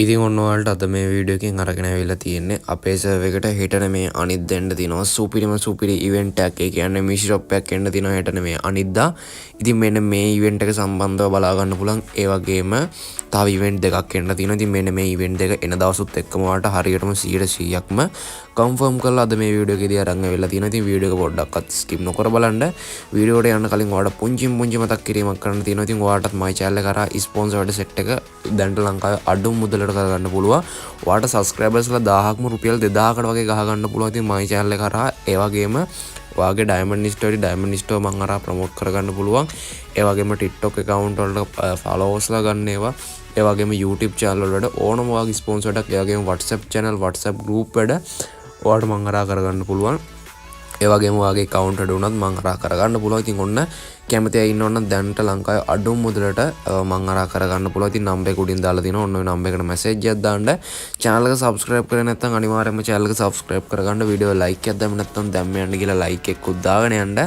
ඉතින් ඔන්න ඔයාලට අද මේ වීඩියෝ එකෙන් අරගෙන ආවිල්ලා තියෙන්නේ අපේ සර්වර් එකට හෙටන මේ අනිද්දා එන්න තියෙනවා සුපිරි ඉවෙන්ට් එකක්. ඒ කියන්නේ මිෂි ෂොප් එකක් එන්න තියෙනවා හෙටන මේ අනිද්දා. ඉතින් මෙන්න මේ ඉවෙන්ට් එක සම්බන්ධව බලා ගන්න පුළුවන්. ඒ වගේම තව ඉවෙන්ට් දෙකක් එන්න තියෙනවා. ඉතින් මෙන්න මේ ඉවෙන්ට් දෙක එන දවසුත් එක්කම ඔයාලට හරියටම 100%ක්ම කන්ෆර්ම් කරලා අද මේ වීඩියෝ එකේදී අරන් ආවිල්ලා තියෙනවා. ඉතින් වීඩියෝ එක පොඩ්ඩක්වත් ස්කිප් නොකර බලන්න. වීඩියෝ එකට යන්න කලින් ඔයාලට පුංචි මතක් කිරීමක් කරන්න තියෙනවා. ඉතින් ඔයාලටත් my channel එක කරා ස්පොන්සර්ඩ් සෙට් එක දැන්ට ලංකාවේ අඩු මුදලට කරගන්න පුළුවන්. ඔයාලට සබස්ක්‍රයිබර්ස්ලා 1000ක්ම රුපියල් 2000කට වගේ ගහ ගන්න පුළුවන්. ඉතින් my channel එක කරා ඒ වගේම ඔයාගේ ඩයමන්ඩ් ස්ටෝර් මම අරා ප්‍රොමෝට් කරගන්න පුළුවන්. ඒ වගේම TikTok account වලට followers-ලා ගන්න ඒවා. ඒ වගේම YouTube channel වලට ඕනම වගේ ස්පොන්සර්ඩ් එකක් ඒ වගේම WhatsApp channel WhatsApp group වල ඔයාලට මම අරා කරගන්න පුළුවන්. ඒ වගේම ඔයාගේ account එකට උනත් මම අරා කරගන්න පුළුවන්. ඉතින් ඔන්න කැමති අය ඉන්නවනම් දැන්ට ලංකාවේ අඩු මුදලට මම අරා කරගන්න පුළුවන්. ඉතින් නම්බර් එක උඩින් දාලා තියෙනවා. ඔන්න ඔය නම්බර් එකට මැසේජ් එකක් දාන්න. channel එක subscribe කරේ නැත්නම් අනිවාර්යයෙන්ම channel එක subscribe කරගන්න. වීඩියෝ like එකක් දැම්ම නැත්නම් දැම්ම යන්න කියලා like එකකුත් දාගෙන යන්න.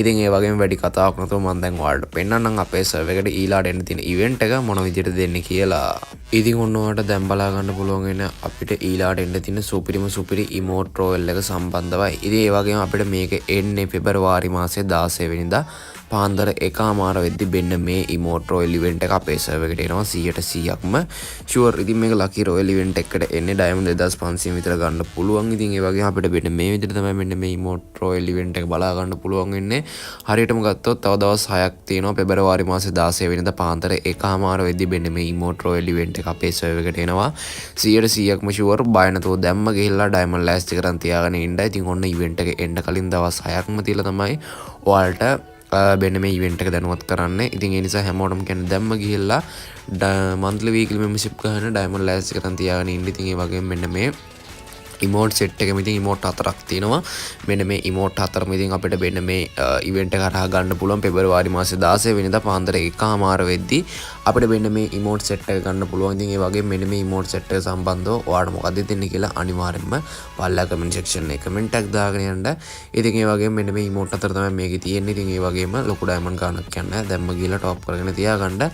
ඉතින් ඒ වගේම වැඩි කතාවක් නැතුව මම දැන් ඔයාලට පෙන්නන්නම් අපේ server එකට ඊළාට එන්න තියෙන event එක මොන විදිහට දෙන්නේ කියලා. ඉතින් ඔන්න ඔයාලට දැන් බලා ගන්න පුළුවන් වෙන අපිට ඊළාට එන්න තියෙන සුපිරි emote royal එක සම්බන්ධවයි. ඉතින් ඒ වගේම අපිට මේක එන්නේ පෙබරවාරි මාසේ 16 වෙනිදා පාන්දර 1:00 වෙද්දි මෙන්න මේ emote royal event එක අපේ server එකට එනවා 100%ක්ම sure. ඉතින් මේක lucky royal event එකකට එන්නේ diamond 2500 විතර ගන්න පුළුවන්. ඉතින් ඒ වගේම අපිට මෙන්න මේ විදිහට තමයි මෙන්න මේ emote royal event එක බලා ගන්න පුළුවන් වෙන්නේ. හරියටම ගත්තොත් තව දවස් 6ක් තියෙනවා පෙබරවාරි මාසේ 16 වෙනිදා පාන්දර 1:00 වෙද්දි මෙන්න මේ emote royal event එක අපේ server එකට එනවා 100%ක්ම sure. බය නැතුව දැම්ම ගිහිල්ලා diamond ලෑස්ති කරන් තියාගෙන ඉන්න. ඉතින් ඔන්න event එක එන්න කලින් දවස් 6ක්ම තියලා තමයි ඔයාලට මෙන්න මේ ඉවෙන්ට් එක දැනුවත් කරන්න. ඉතින් ඒ නිසා හැමෝටම කියන්නේ දැම්ම ගිහිල්ලා monthly weekly membership ගන්න diamond ලෑස්ති කරන් තියාගෙන ඉන්න. ඉතින් ඒ වගේම මෙන්න මේ emote set එකෙම ඉතින් emote 4ක් තියෙනවා. මෙන්න මේ emote 4ම ඉතින් අපිට මෙන්න මේ event එක හරහා ගන්න පුළුවන් පෙබරවාරි මාසේ 16 වෙනිදා පාන්දර 1:00 වෙද්දි අපිට මෙන්න මේ emote set එක ගන්න පුළුවන්. ඉතින් ඒ වගේම මෙන්න මේ emote set එක සම්බන්ධව ඔයාලට මොකක්ද දෙන්නේ කියලා අනිවාර්යෙන්ම පල්ලා comment section එකේ comment එකක් දාගෙන යන්න. ඉතින් ඒ වගේම මෙන්න මේ emote 4 තමයි මේකේ තියෙන්නේ. ඉතින් ඒ වගේම ලොකු diamond ගානක් යන්නේ දැම්ම ගිහලා top කරගෙන තියාගන්න.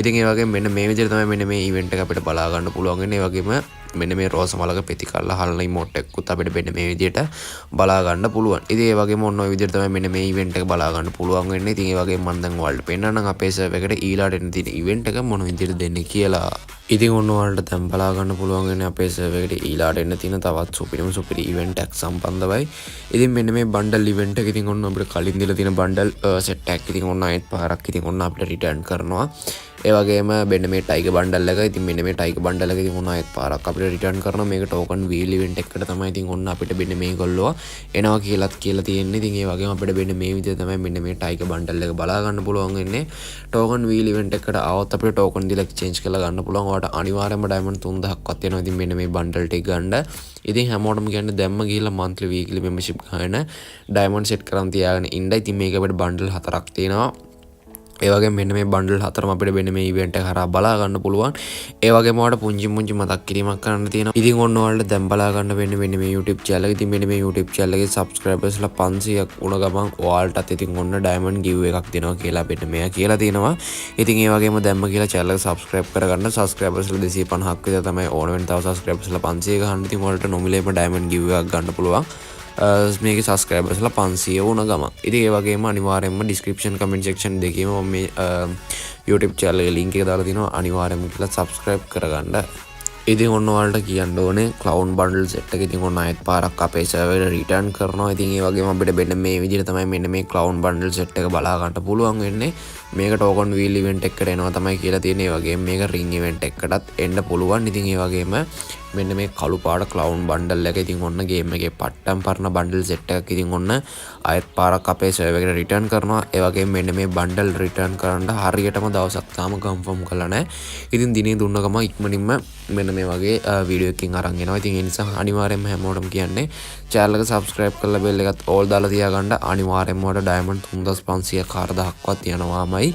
ඉතින් ඒ වගේම මෙන්න මේ විදිහට තමයි මෙන්න මේ event එක අපිට බලා ගන්න පුළුවන් වෙන්නේ. ඒ වගේම මෙන්න මේ රෝස මලක පෙති කරලා හලන emote එකකුත් අපිට මෙන්න මේ විදිහට බලා ගන්න පුළුවන්. ඉතින් ඒ වගේම ඔන්න ඔය විදිහට තමයි මෙන්න මේ event එක බලා ගන්න පුළුවන් වෙන්නේ. ඉතින් ඒ වගේම මම දැන් ඔයාලට පෙන්නන්නම් අපේ server එකට ඊළාට එන්න තියෙන event එක මොන විදිහට දෙන්නේ කියලා. ඉතින් ඔන්න ඔයාලට දැන් බලා ගන්න පුළුවන් වෙන්නේ අපේ server එකට ඊළාට එන්න තියෙන තවත් සුපිරි event එකක් සම්බන්ධවයි. ඉතින් මෙන්න මේ bundle event එක ඉතින් ඔන්න අපිට කලින් දීලා තියෙන bundle set එකක් ඉතින් ඔන්න ආයෙත් පාරක් ඉතින් ඔන්න අපිට return කරනවා. ඒ වගේම මෙන්න මේ tiger bundle එක ඉතින් මෙන්න මේ tiger bundle එක ඉතින් ඔන්න ආයෙත් පාරක් අපිට return කරනවා. මේක token wheel event එකකට තමයි ඉතින් ඔන්න අපිට මෙන්න මේගොල්ලෝ එනවා කියලා තියෙන්නේ. ඉතින් ඒ වගේම අපිට මෙන්න මේ විදිහට තමයි මෙන්න මේ tiger bundle එක බලා ගන්න පුළුවන් වෙන්නේ. token wheel event එකකට ආවොත් අපිට token දීලා exchange කරලා ගන්න පුළුවන්. ඔයාලට අනිවාර්යයෙන්ම diamond 3000ක්වත් වෙනවා. ඉතින් මෙන්න මේ bundle ටික ගන්න. ඉතින් හැමෝටම කියන්නේ දැම්ම ගිහිල්ලා monthly weekly membership ගන්න diamond set කරන් තියාගෙන ඉන්න. ඉතින් මේක අපිට bundle 4ක් තියෙනවා. ඒ වගේම මෙන්න මේ bundle 4ම අපිට මෙන්න මේ event එක හරහා බලා ගන්න පුළුවන්. ඒ වගේම ඔයාලට පුංචි මතක් කිරීමක් කරන්න තියෙනවා. ඉතින් ඔන්න ඔයාලට දැන් බලා ගන්න වෙන්නේ මෙන්න මේ YouTube channel එක. ඉතින් මෙන්න මේ YouTube channel එකේ subscribersලා 500ක් වුණ ගමන් ඔයාලටත් ඉතින් ඔන්න diamond give එකක් දෙනවා කියලා මෙන්න මෙයා කියලා තියෙනවා. ඉතින් ඒ වගේම දැම්ම කියලා channel එක subscribe කරගන්න. subscribersලා 250ක් විතර තමයි ඕන වෙන. තව subscribersලා 500 ගහන්න. ඉතින් ඔයාලට නොමිලේම diamond give එකක් ගන්න පුළුවන්. මේක සබස්ක්‍රයිබර්ස්ලා 500 වුණ ගමන්. ඉතින් ඒ වගේම අනිවාර්යයෙන්ම description comment section දෙකේම මම මේ YouTube channel එකේ link එක දාලා තිනවා. අනිවාර්යයෙන්ම කියලා subscribe කරගන්න. ඉතින් ඔන්න ඔයාලට කියන්න ඕනේ clown bundle set එක ඉතින් ඔන්න ආයෙත් පාරක් අපේ server එකට return කරනවා. ඉතින් ඒ වගේම අපිට මෙන්න මේ විදිහට තමයි මෙන්න මේ clown bundle set එක බලා ගන්න පුළුවන් වෙන්නේ. මේක token wheel event එකකට එනවා තමයි කියලා තියෙන්නේ. ඒ වගේම මේක ring event එකකටත් එන්න පුළුවන්. ඉතින් ඒ වගේම මෙන්න මේ කළු පාට clown bundle එක ඉතින් ඔන්න game එකේ පට්ටම් පරණ bundle set එකක් ඉතින් ඔන්න ආයෙත් පාරක් අපේ server එකට return කරනවා. ඒ වගේම මෙන්න මේ bundle return කරන්න හරියටම දවසක් තාම confirm කරලා නැහැ. ඉතින් දිනේ දුන්න ගම ඉක්මනින්ම මෙන්න මේ වගේ වීඩියෝ එකකින් අරන් එනවා. ඉතින් ඒ නිසා අනිවාර්යයෙන්ම හැමෝටම කියන්නේ channel එක subscribe කරලා bell එකත් all දාලා තියාගන්න. අනිවාර්යයෙන්ම ඔයාලට diamond 3500 4000ක්වත් යනවාමයි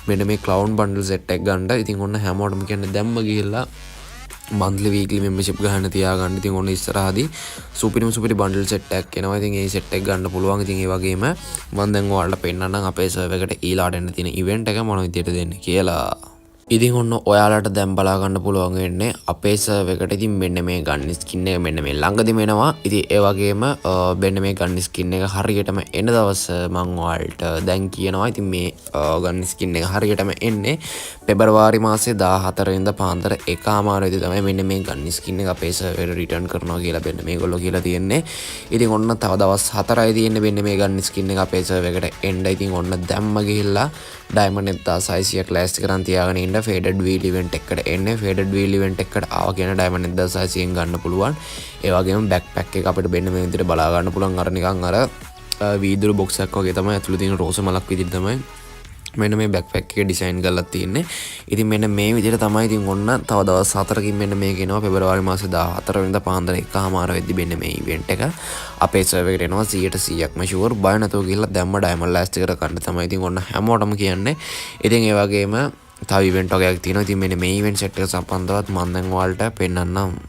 මෙන්න මේ clown bundle set එක ගන්න. ඉතින් ඔන්න හැමෝටම කියන්නේ දැම්ම ගිහිල්ලා monthly weekly membership ගන්න තියාගන්න. ඉතින් ඔන්න ඉස්සරහදී සුපිරි bundle set එකක් එනවා. ඉතින් ඒ set එක ගන්න පුළුවන්. ඉතින් ඒ වගේම මම දැන් ඔයාලට පෙන්නන්නම් අපේ server එකට ඊළාට එන්න තියෙන event එක මොන විදිහට දෙන්නේ කියලා. ඉතින් ඔන්න ඔයාලට දැන් බලා ගන්න පුළුවන් වෙන්නේ අපේ සර්වර් එකට ඉතින් මෙන්න මේ ගන්න ස්කින් එක මෙන්න මේ ළඟදිම එනවා. ඉතින් ඒ වගේම මෙන්න මේ ගන්න ස්කින් එක හරියටම එන දවස මම ඔයාලට දැන් කියනවා. ඉතින් මේ ගන්න ස්කින් එක හරියටම එන්නේ පෙබරවාරි මාසේ 14 වෙනිදා පාන්දර 1:00 වෙදි තමයි මෙන්න මේ ගන්න ස්කින් එක අපේ සර්වර් රිටර්න් කරනවා කියලා මෙන්න මේගොල්ලෝ කියලා තියෙන්නේ. ඉතින් ඔන්න තව දවස් 4යි තියෙන්නේ මෙන්න මේ ගන්න ස්කින් එක අපේ සර්වර් එකට එන්න. ඉතින් ඔන්න දැම්ම ගිහිල්ලා ඩයමන්ඩ් 1600 ක්ලාස් කරන් තියාගෙන ඉන්න ෆේඩඩ් වීල් ඉවෙන්ට් එකකට එන්නේ. ෆේඩඩ් වීල් ඉවෙන්ට් එකකට ආව කියන ඩයමන්ඩ් 1600ෙන් ගන්න පුළුවන්. ඒ වගේම බෑක්පැක් එක අපිට මෙන්න මේ විදිහට බලා ගන්න පුළුවන්. අර නිකන් අර වීදුරු බොක්ස් එකක් වගේ තමයි ඇතුළේ තියෙන රෝස මලක් විදිහට තමයි මෙන්න මේ බෑක්පැක් එක ඩිසයින් කරලා තියෙන්නේ. ඉතින් මෙන්න මේ විදිහට තමයි ඉතින් ඔන්න තව දවස් 4කින් මෙන්න මේක එනවා පෙබරවාරි මාසේ 14 වෙනිදා පාන්දර 1:00 වෙද්දි මෙන්න මේ ඉවෙන්ට් එක අපේ සර්වර් එකට එනවා 100%ක්ම ෂුවර්. බය නැතුව ගිහලා දැම්ම ඩයමන්ඩ් ලෑස්ති කර ගන්න තමයි ඉතින් ඔන්න හැමෝටම කියන්නේ. ඉතින් ඒ වගේම තව ඉවෙන්ට් වගේක් තියෙනවා. ඉතින් මෙන්න මේ ඉවෙන්ට් සෙට් එක සම්බන්ධවත් මම දැන් ඔයාලට පෙන්නන්නම්.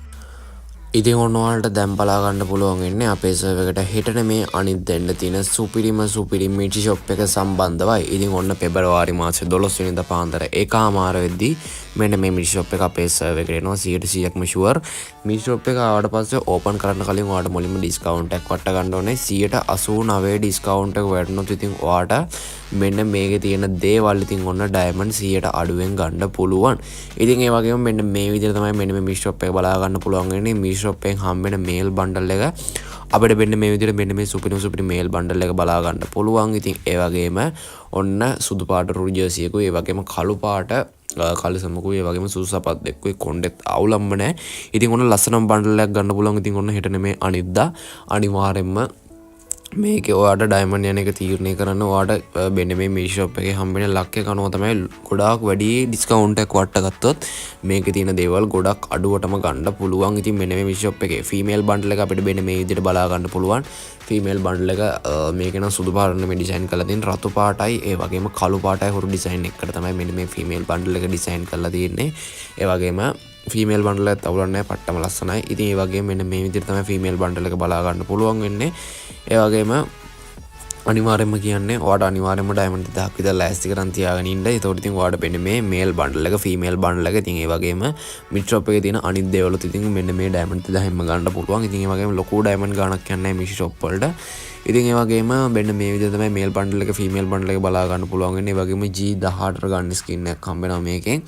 ඉතින් ඔන්න ඔයාලට දැන් බලා ගන්න පුළුවන් වෙන්නේ අපේ සර්වර් එකට හෙටට මේ අනිද්දා එන්න තියෙන සුපිරි මිටි ෂොප් එක සම්බන්ධවයි. ඉතින් ඔන්න පෙබරවාරි මාසේ 12 වෙනිදා පාන්දර 1:00 වෙද්දි මෙන්න මේ මිටි ෂොප් එක අපේ සර්වර් එකට එනවා 100%ක්ම ෂුවර්. මිටි ෂොප් එක ආවට පස්සේ ඕපන් කරන්න කලින් ඔයාලට මුලින්ම ඩිස්කවුන්ට් එකක් වට ගන්න ඕනේ. 89% ඩිස්කවුන්ට් එක වැටුනොත් ඉතින් ඔයාට මෙන්න මේකේ තියෙන දේවල් ඉතින් ඔන්න ඩයමන්ඩ් 100ට අඩුවෙන් ගන්න පුළුවන්. ඉතින් ඒ වගේම මෙන්න මේ විදිහට තමයි මෙන්න මේ මිටි ෂොප් එක බලා ගන්න පුළුවන් වෙන්නේ. මිටි ෂොප් එකෙන් හම්බෙන මේල් බන්ඩල් එක අපිට මෙන්න මේ විදිහට මෙන්න මේ සුපිරි මේල් බන්ඩල් එක බලා ගන්න පුළුවන්. ඉතින් ඒ වගේම ඔන්න සුදු පාට රුඩි ජර්සි එකකුයි ඒ වගේම කළු පාට කලිසමකුයි ඒ වගේම සුදු සපත් දෙකකුයි කොණ්ඩෙත් අවුලම්ම නැහැ. ඉතින් ඔන්න ලස්සනම බන්ඩල් එකක් ගන්න පුළුවන්. ඉතින් ඔන්න හෙට නෙමේ අනිද්දා අනිවාර්යෙන්ම මේකේ ඔයාට ඩයමන්ඩ් යන එක තීරණය කරන්න ඔයාට මෙන්න මේ මිටි ෂොප් එකේ හම්බෙන ලක් එක අනුව තමයි ගොඩාක් වැඩි ඩිස්කවුන්ට් එකක් වට ගත්තොත් මේකේ තියෙන දේවල් ගොඩක් අඩුවටම ගන්න පුළුවන්. ඉතින් මෙන්න මේ මිටි ෂොප් එකේ ෆීමේල් බන්ඩල් එක අපිට මෙන්න මේ විදිහට බලා ගන්න පුළුවන්. ෆීමේල් බන්ඩල් එක මේක නම් සුදු පාටට මේ ඩිසයින් කරලා තියෙන රතු පාටයි ඒ වගේම කළු පාටයි හුරු ඩිසයින් එකකට තමයි මෙන්න මේ ෆීමේල් බන්ඩල් එක ඩිසයින් කරලා තියෙන්නේ. ඒ වගේම ෆීමේල් බන්ඩල් එකත් අවුලක් නැහැ පට්ටම ලස්සනයි. ඉතින් ඒ වගේම මෙන්න මේ විදිහට තමයි ෆීමේල් බන්ඩල් එක බලා ගන්න පුළුවන් වෙන්නේ. ඒ වගේම අනිවාර්යයෙන්ම කියන්නේ ඔයාට අනිවාර්යයෙන්ම ඩයමන්ඩ් 1000ක් විතර ලෑස්ති කරන් තියාගෙන ඉන්න. ඒතකොට ඉතින් ඔයාට වෙන්නේ මේ මේල් බන්ඩල් එක ෆීමේල් බන්ඩල් එක. ඉතින් ඒ වගේම මිඩ් ෂොප් එකේ තියෙන අනිත් දේවලුත් ඉතින් මෙන්න මේ ඩයමන්ඩ් 1000ෙන්ම ගන්න පුළුවන්. ඉතින් ඒ වගේම ලොකු ඩයමන්ඩ් ගාණක් යන්නේ මිෂි ෂොප් වලට. ඉතින් ඒ වගේම මෙන්න මේ විදිහට තමයි මේල් බන්ඩල් එක ෆීමේල් බන්ඩල් එක බලා ගන්න පුළුවන් වෙන්නේ. ඒ වගේම G18 ගන්න ස්කින් එකක් හම්බෙනවා මේකෙන්.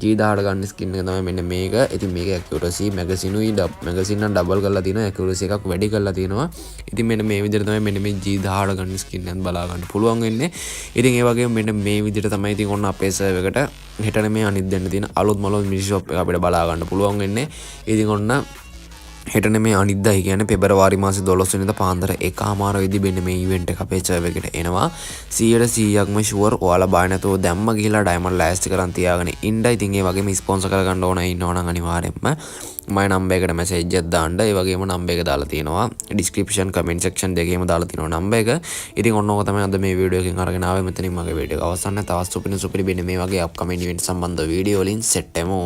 G18 ගන්න ස්කින් එක තමයි මෙන්න මේක. ඉතින් මේක ඇකියුරසි මැගසිනුයි මැගසින් නම් ඩබල් කරලා තියෙනවා. ඇකියුරසි එකක් වැඩි කරලා තියෙනවා. ඉතින් මෙන්න මේ විදිහට තමයි මෙන්න මේ G18 ගන්න ස්කින් එකත් බලා ගන්න පුළුවන් වෙන්නේ. ඉතින් ඒ වගේම මෙන්න මේ විදිහට තමයි ඉතින් ඔන්න අපේ සර්වර් එකට හෙටන මේ අනිද්දා දෙන්න තියෙන අලුත් මිටි ෂොප් එක අපිට බලා ගන්න පුළුවන් වෙන්නේ. ඉතින් ඔන්න හෙටන මේ අනිද්දායි කියන්නේ පෙබරවාරි මාසේ 12 වෙනිදා පාන්දර 1:00 වෙදි මෙන්න මේ ඉවෙන්ට් එක අපේ සර්වර් එකට එනවා 100%ක්ම ෂුවර්. ඔයාලා බය නැතුව දැම්ම ගිහලා ඩයමන්ඩ් ලෑස්ති කරන් තියාගෙන ඉන්න. ඉතින් ඒ වගේම ස්පොන්සර් කරගන්න ඕන ඉන්නවනම් අනිවාර්යෙන්ම මගේ නම්බර් එකට මැසේජ් එකක් දාන්න. ඒ වගේම නම්බර් එක දාලා තියෙනවා ඩිස්ක්‍රිප්ෂන් කමෙන්ට් සෙක්ෂන් දෙකේම දාලා තියෙනවා නම්බර් එක. ඉතින් ඔන්න ඕක තමයි අද මේ වීඩියෝ එකෙන් අරගෙන ආවේ. මෙතනින් මගේ වීඩියෝ එක අවසන්. තවත් සුපිරි මෙන්න මේ වගේ අප්කමින් ඉවෙන්ට් සම්බන්ධ වීඩියෝ වලින් සෙට් වෙමු.